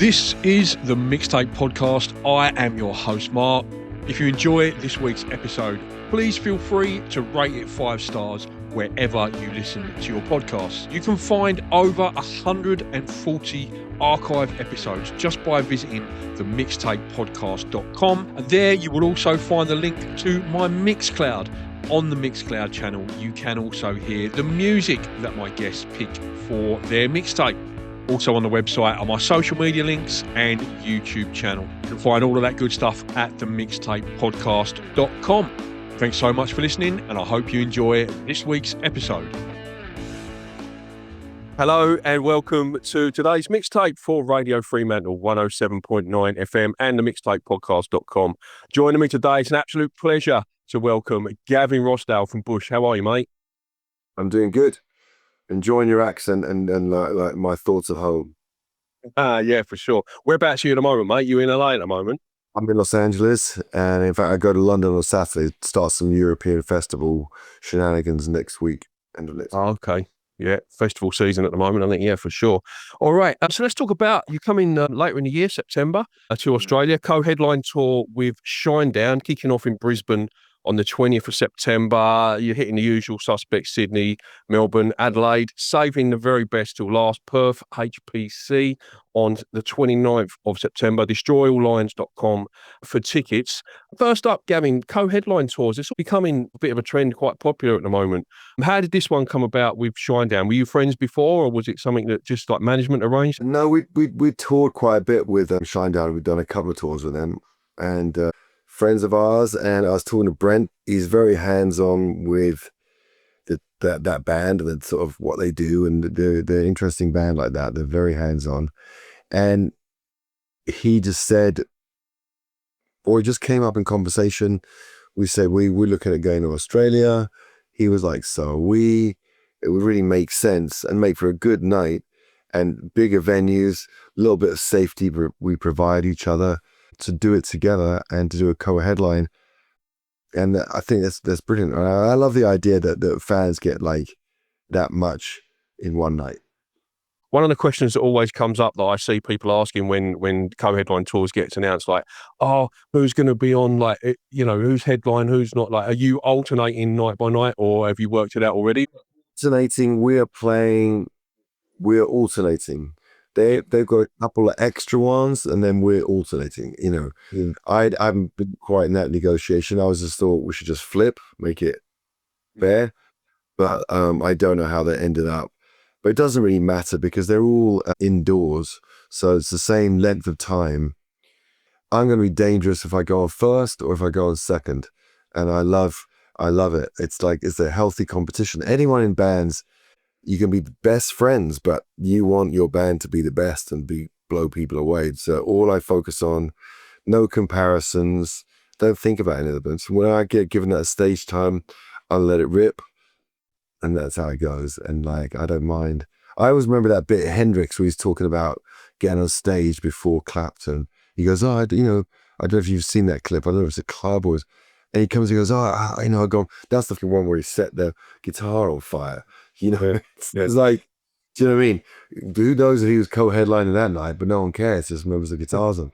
This is the Mixtape Podcast. I am your host, Mark. If you enjoy this week's episode, please feel free to rate it 5 stars wherever you listen to your podcasts. You can find over 140 archive episodes just by visiting themixtapepodcast.com. And there you will also find the link to my Mixcloud. On the Mixcloud channel, you can also hear the music that my guests pick for their mixtape. Also on the website are my social media links and YouTube channel. You can find all of that good stuff at themixtapepodcast.com. Thanks so much for listening, and I hope you enjoy this week's episode. Hello and welcome to today's mixtape for Radio Fremantle 107.9 FM and the mixtapepodcast.com. Joining me today, it's an absolute pleasure to welcome Gavin Rossdale from Bush. How are you, mate? I'm doing good. Enjoying your accent and like my thoughts of home. Yeah, for sure. Whereabouts are you at the moment, mate? You in LA at the moment? I'm in Los Angeles, and in fact, I go to London on Saturday to start some European festival shenanigans next week. End of next. Oh, okay. Yeah, festival season at the moment, I think. Yeah, for sure. All right. So let's talk about you coming later in the year, September, to Australia. Co-headline tour with Shinedown, kicking off in Brisbane on the 20th of September. You're hitting the usual suspects: Sydney, Melbourne, Adelaide, saving the very best till last. Perth, HPC on the 29th of September. DestroyAllLines.com for tickets. First up, Gavin, co-headline tours. It's becoming a bit of a trend, quite popular at the moment. How did this one come about with Shinedown? Were you friends before, or was it something that just like management arranged? No, we toured quite a bit with Shinedown. We've done a couple of tours with them, and friends of ours. And I was talking to Brent. He's very hands-on with that band and sort of what they do, and the interesting band like that. They're very hands-on. And he just said, or it just came up in conversation. We said we're looking at going to Australia. He was like, so it would really make sense and make for a good night and bigger venues, a little bit of safety we provide each other to do it together and to do a co-headline. And I think that's brilliant. I love the idea that fans get like that much in one night. One of the questions that always comes up that I see people asking when co-headline tours gets announced, like, oh, who's going to be on, like, who's headline, who's not? Like, are you alternating night by night, or have you worked it out already? Alternating, we're alternating. They've got a couple of extra ones, and then we're alternating. I haven't been quite in that negotiation. I was just thought we should just flip, make it fair, but I don't know how that ended up. But it doesn't really matter because they're all indoors, so it's the same length of time. I'm going to be dangerous if I go on first or if I go on second, and I love it. It's a healthy competition. Anyone in bands, you can be best friends, but you want your band to be the best and blow people away. So all I focus on, no comparisons. Don't think about any of them. So when I get given that stage time, I'll let it rip. And that's how it goes. And I don't mind. I always remember that bit of Hendrix where he's talking about getting on stage before Clapton. He goes, I don't know if you've seen that clip. I don't know if it's a club or... And he comes and goes, I go, that's the one where he set the guitar on fire. It's like, do you know what I mean? Who knows if he was co-headlining that night, but no one cares. Just remembers the guitars on.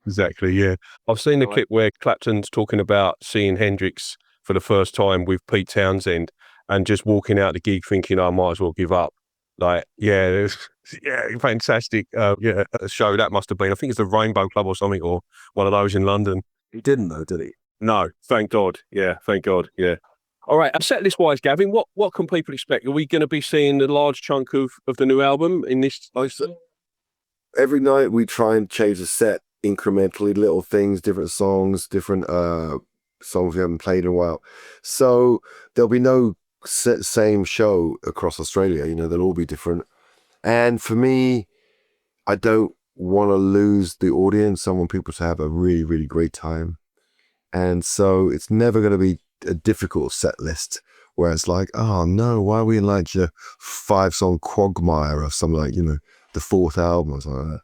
Exactly, yeah. I've seen the clip where Clapton's talking about seeing Hendrix for the first time with Pete Townsend, and just walking out the gig thinking, I might as well give up. Fantastic show that must have been. I think it's the Rainbow Club or something, or one of those in London. He didn't though, did he? No, thank God. Yeah, thank God. Yeah. All right, set list wise, Gavin, what can people expect? Are we going to be seeing a large chunk of the new album in this? Every night we try and change the set incrementally, little things, different songs, different songs we haven't played in a while. So there'll be no same show across Australia. They'll all be different. And for me, I don't want to lose the audience. I want people to have a really, really great time. And so it's never going to be a difficult set list where it's like, oh no, why are we in a 5-song quagmire or something like, the 4th album or something like that.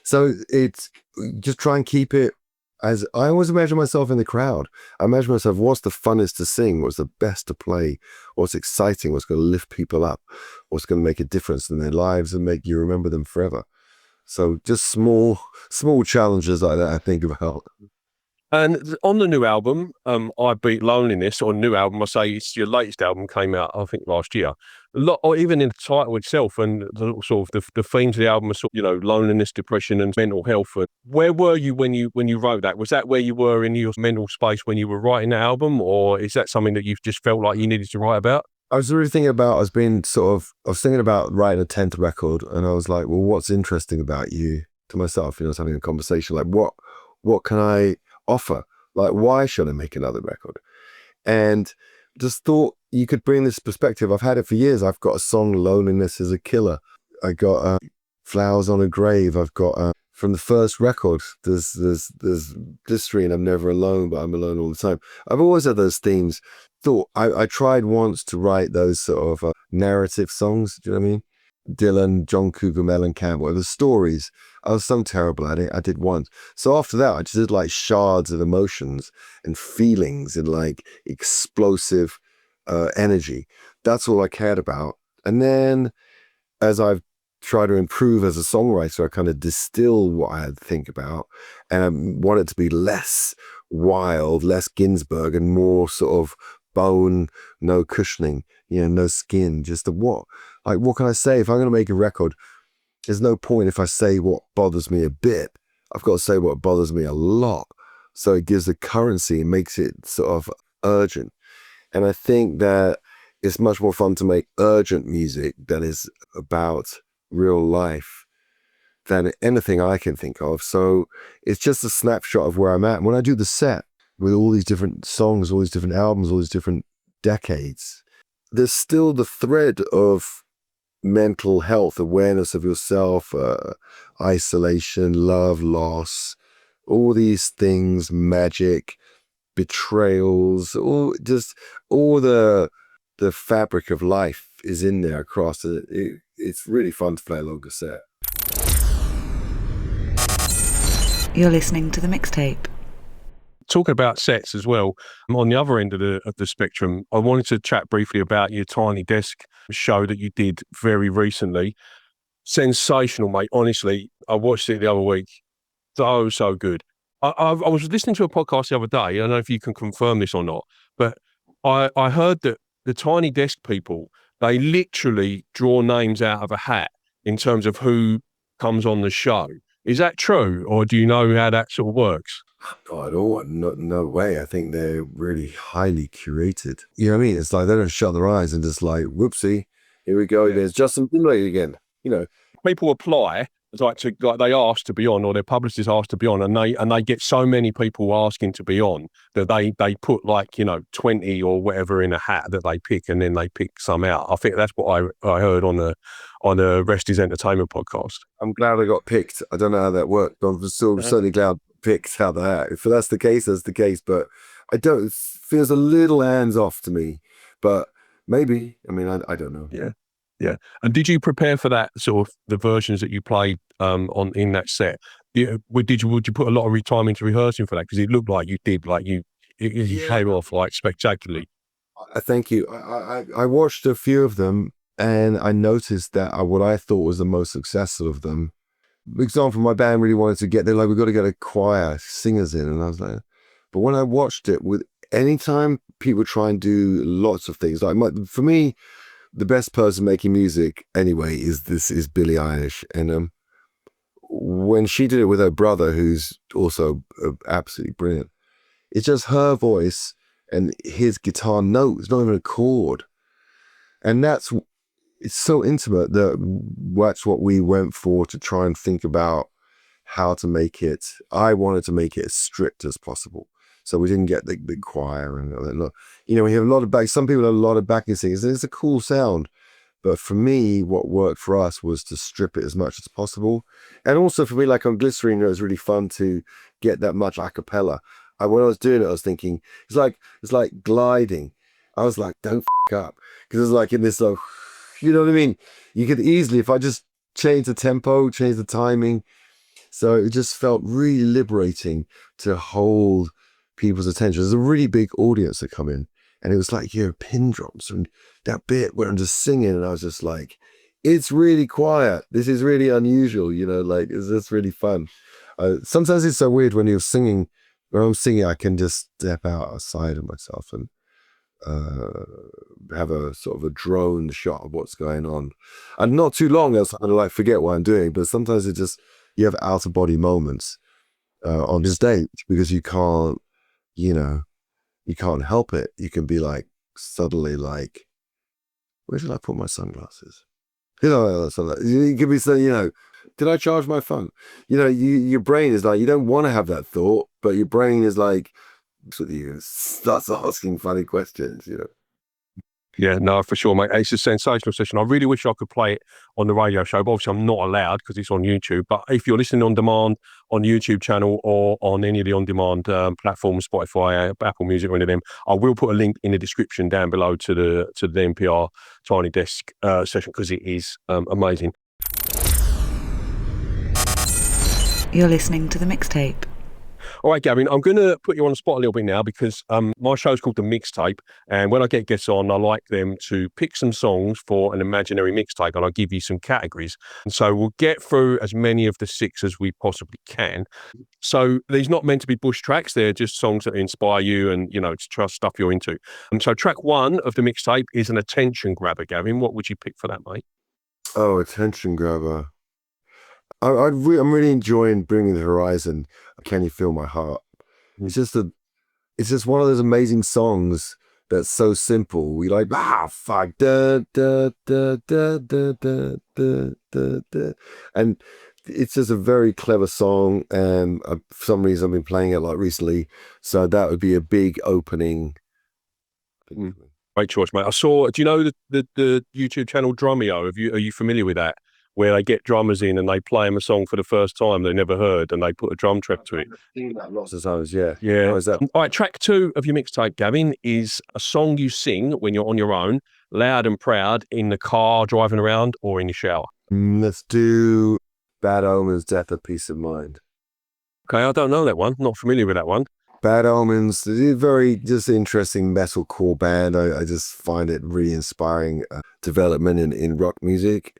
So it's just try and keep it as I always imagine myself in the crowd. I imagine myself, what's the funnest to sing? What's the best to play? What's exciting? What's going to lift people up? What's going to make a difference in their lives and make you remember them forever? So just small challenges like that I think about. And on the new album, I Beat Loneliness, or new album, I say it's your latest album, came out, I think, last year. A lot, or even in the title itself, and the sort of the themes of the album are sort of, you know, loneliness, depression, and mental health. And where were you when you wrote that? Was that where you were in your mental space when you were writing the album, or is that something that you've just felt like you needed to write about? I was really thinking about, I was thinking about writing a 10th record, and I was like, well, what's interesting about you, to myself, you know, I was having a conversation, like, what can I offer? Like, why should I make another record? And just thought you could bring this perspective. I've had it for years. I've got a song, Loneliness is a Killer. I got Flowers on a Grave. I've got, from the first record, there's Glycerine, I'm never alone, but I'm alone all the time. I've always had those themes. Thought I tried once to write those sort of narrative songs. Do you know what I mean? Dylan, John Cougar Mellencamp, the stories. I was so terrible at it. I did once. So after that, I just did like shards of emotions and feelings and like explosive energy. That's all I cared about. And then as I've tried to improve as a songwriter, I kind of distill what I think about, and I want it to be less wild, less Ginsberg, and more sort of bone, no cushioning, you know, no skin, just what can I say? If I'm going to make a record, there's no point if I say what bothers me a bit. I've got to say what bothers me a lot. So it gives a currency and makes it sort of urgent. And I think that it's much more fun to make urgent music that is about real life than anything I can think of. So it's just a snapshot of where I'm at. And when I do the set with all these different songs, all these different albums, all these different decades, there's still the thread of mental health, awareness of yourself, isolation, love, loss, all these things, magic, betrayals, all the fabric of life is in there across it. It's really fun to play a longer set. You're listening to the Mixtape. Talking about sets as well, on the other end of the spectrum, I wanted to chat briefly about your Tiny Desk show that you did very recently. Sensational, mate. Honestly, I watched it the other week. So good. I was listening to a podcast the other day. I don't know if you can confirm this or not, but I heard that the Tiny Desk people, they literally draw names out of a hat in terms of who comes on the show. Is that true, or do you know how that sort of works? Not at all. No way. I think they're really highly curated. You know what I mean? It's like they don't shut their eyes and just like, whoopsie, here we go. Yeah. There's Justin Timberlake again. You know, people apply like they ask to be on, or their publicists ask to be on, and they get so many people asking to be on that they put like, you know, 20 or whatever in a hat that they pick, and then they pick some out. I think that's what I heard on the Rest is Entertainment podcast. I'm glad I got picked. I don't know how that worked, but I'm still certainly glad picked out of the hat. If that's the case, that's the case. But it feels a little hands off to me. But maybe. I mean, I don't know. Yeah. And did you prepare for that sort of the versions that you played in that set? Would you put a lot of time into rehearsing for that? Because it looked like you did, like you came off like spectacularly. Thank you. I watched a few of them, and I noticed that what I thought was the most successful of them. For example, my band really wanted to get there, like, we've got to get a choir, singers in, and I was like, but when I watched it, with anytime people try and do lots of things, like for me, the best person making music anyway is Billie Eilish. And when she did it with her brother, who's also absolutely brilliant, it's just her voice and his guitar note. It's not even a chord. And it's so intimate that that's what we went for, to try and think about how to make it. I wanted to make it as strict as possible. So we didn't get the choir and look, you know, we have a lot of some people have a lot of backing singers, and it's a cool sound. But for me, what worked for us was to strip it as much as possible. And also for me, like on Glycerine, it was really fun to get that much a cappella. When I was doing it, I was thinking, it's like gliding. I was like, don't up. Because it's like in this, you know what I mean? You could easily, if I just change the tempo, change the timing. So it just felt really liberating to hold people's attention. There's a really big audience that come in, and it was like, pin drops and that bit where I'm just singing, and I was just like It's really quiet. This is really unusual, you know, like it's just really fun. Sometimes it's so weird when you're singing. When I'm singing, I can just step outside of myself and have a sort of a drone shot of what's going on. And not too long, else I kind of like forget what I'm doing. But sometimes it just, you have out of body moments on stage because you can't, you know, you can't help it. You can be like suddenly like, where should I put my sunglasses? You know, you could be saying, you know, did I charge my phone? You know, your brain is like, you don't want to have that thought, but your brain is like, you starts asking funny questions, you know. Yeah, no, for sure, mate. It's a sensational session. I really wish I could play it on the radio show, but obviously I'm not allowed because it's on YouTube. But if you're listening on demand on the YouTube channel or on any of the on-demand platforms, Spotify, Apple Music, or any of them, I will put a link in the description down below to the NPR Tiny Desk session because it is amazing. You're listening to the Mixtape. All right, Gavin, I'm going to put you on the spot a little bit now because my show's called The Mixtape. And when I get guests on, I like them to pick some songs for an imaginary mixtape and I'll give you some categories. And so we'll get through as many of the 6 as we possibly can. So these not meant to be Bush tracks. They're just songs that inspire you and, you know, it's trust stuff you're into. And so track 1 of the mixtape is an attention grabber, Gavin. What would you pick for that, mate? Oh, attention grabber. I'm really enjoying Bringing the Horizon. Can You Feel My Heart? It's just one of those amazing songs that's so simple. We like, fuck, da, da, da, da, da, da, da, da, da. And it's just a very clever song. And for some reason, I've been playing it a lot recently. So that would be a big opening. Great choice, mate. I saw, do you know the YouTube channel Drumeo? Are you familiar with that? Where they get drummers in and they play them a song for the first time they never heard and they put a drum track to it. Lots of times, yeah. Yeah. How is that? All right, track 2 of your mixtape, Gavin, is a song you sing when you're on your own, loud and proud, in the car, driving around, or in your shower. Let's do Bad Omens, Death of Peace of Mind. Okay, I don't know that one. Not familiar with that one. Bad Omens, very just interesting metalcore band. I just find it really inspiring development in rock music.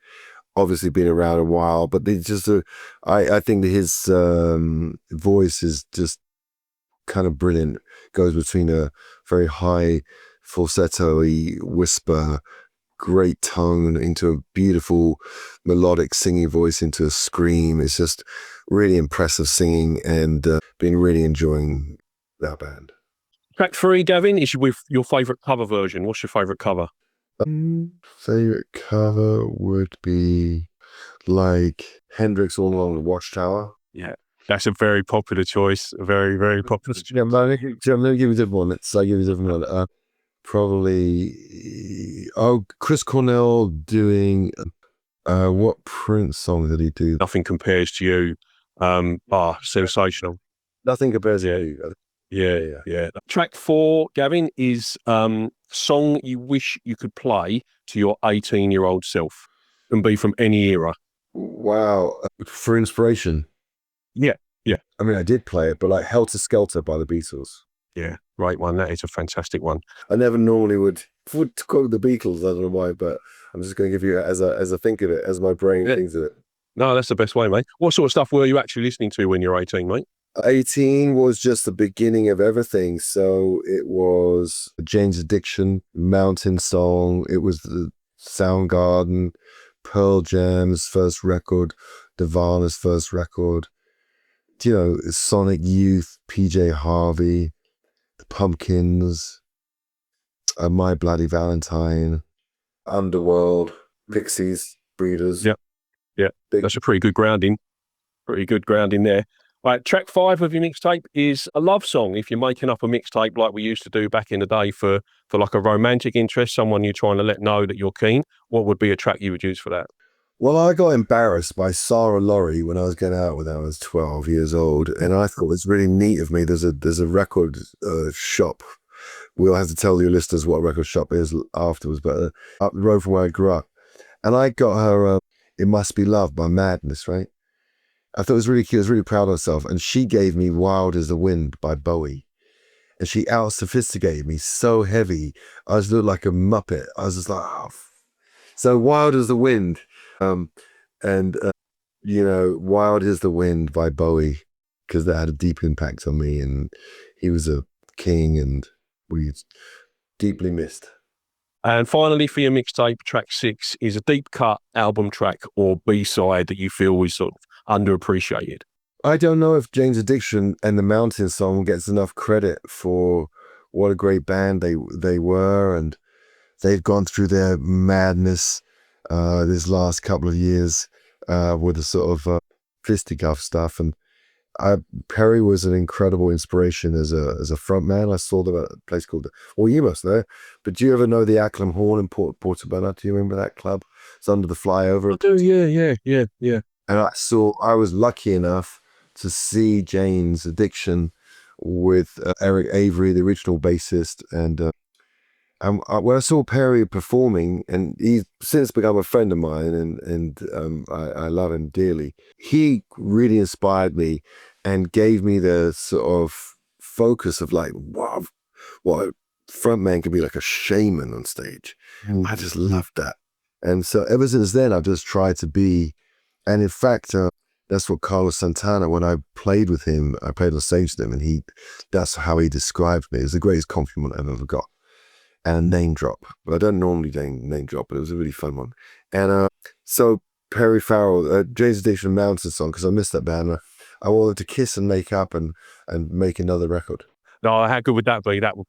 Obviously been around a while, but they just I think that his voice is just kind of brilliant. Goes between a very high falsetto-y whisper, great tone, into a beautiful melodic singing voice, into a scream. It's just really impressive singing, and been really enjoying that band. Track 3, Gavin, is with your favourite cover version. What's your favourite cover? Favorite cover would be like Hendrix All Along the Watchtower. Yeah, that's a very popular choice. A very, very popular choice. I'm going to give you a different one. Let's give you a different one. Probably, Chris Cornell doing, what Prince song did he do? Nothing Compares to You. Sensational. Nothing Compares to You. Yeah. Track 4, Gavin, is song you wish you could play to your 18-year-old self. Can be from any era. Wow. For inspiration. Yeah. I mean, I did play it, but like Helter Skelter by the Beatles. Yeah, great one. That is a fantastic one. I never normally would quote the Beatles. I don't know why, but I'm just going to give you as I think of it, as my brain thinks of it. No, that's the best way, mate. What sort of stuff were you actually listening to when you were 18, mate? 18 was just the beginning of everything. So it was Jane's Addiction, Mountain Song. It was the Soundgarden, Pearl Jam's first record, Nirvana's first record. You know, Sonic Youth, PJ Harvey, The Pumpkins, My Bloody Valentine, Underworld, Pixies, Breeders. Yep. Yeah, that's a pretty good grounding. There. Right, track 5 of your mixtape is a love song. If you're making up a mixtape like we used to do back in the day for like a romantic interest, someone you're trying to let know that you're keen, what would be a track you would use for that? Well, I got embarrassed by Sarah Laurie when I was going out with her. I was 12 years old, and I thought it was really neat of me. There's a record shop. We'll have to tell your listeners what a record shop is afterwards, but up the road from where I grew up. And I got her It Must Be Love by Madness, right? I thought it was really cute. I was really proud of herself. And she gave me Wild as the Wind by Bowie. And she out-sophisticated me so heavy. I just looked like a Muppet. I was just like, oh. So Wild as the Wind And Wild is the Wind by Bowie, because that had a deep impact on me, and he was a king, and we deeply missed. And finally, for your mixtape, track 6 is a deep cut album track or B-side that you feel was sort of underappreciated. I don't know if Jane's Addiction and the Mountain song gets enough credit for what a great band they were, and they've gone through their madness this last couple of years with the sort of fisticuff stuff. And Perry was an incredible inspiration as a frontman. I saw them at a place called, you must know, but do you ever know the Acklam Hall in Portobello? Do you remember that club? It's under the flyover. I do, yeah. And I was lucky enough to see Jane's Addiction with Eric Avery, the original bassist, and when I saw Perry performing, and he's since become a friend of mine, and I love him dearly. He really inspired me and gave me the sort of focus of like, wow, what a frontman can be, like a shaman on stage. I just loved that. And so ever since then, I've just tried to be, and in fact, that's what Carlos Santana, when I played with him, I played on stage with him, and that's how he described me. It was the greatest compliment I've ever got. And a name drop. But I don't normally name drop, but it was a really fun one. And so Perry Farrell, Jane's Addiction Mountain song, because I missed that band. I wanted to kiss and make up and make another record. No, how good would that be? That would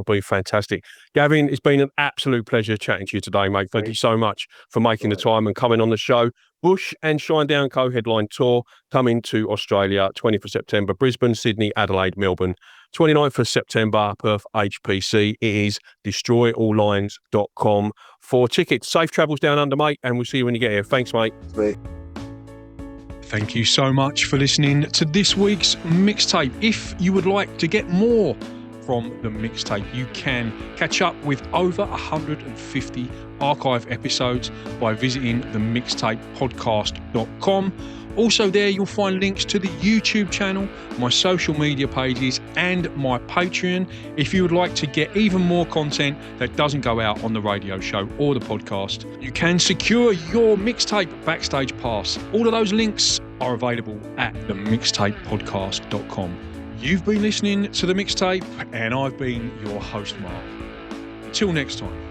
be fantastic. Gavin, it's been an absolute pleasure chatting to you today, mate. Thank you so much for making the time and coming on the show. Bush and Shinedown co-headline tour coming to Australia, 20th of September, Brisbane, Sydney, Adelaide, Melbourne. 29th of September, Perth HPC. It is destroyalllines.com for tickets. Safe travels down under, mate, and we'll see you when you get here. Thanks, mate. Thank you so much for listening to this week's mixtape. If you would like to get more from the mixtape, you can catch up with over 150 archive episodes by visiting themixtapepodcast.com. Also there you'll find links to the YouTube channel, my social media pages and my Patreon if you would like to get even more content that doesn't go out on the radio show or the podcast. You can secure your mixtape backstage pass. All of those links are available at themixtapepodcast.com. You've been listening to The Mixtape and I've been your host, Mark. Until next time.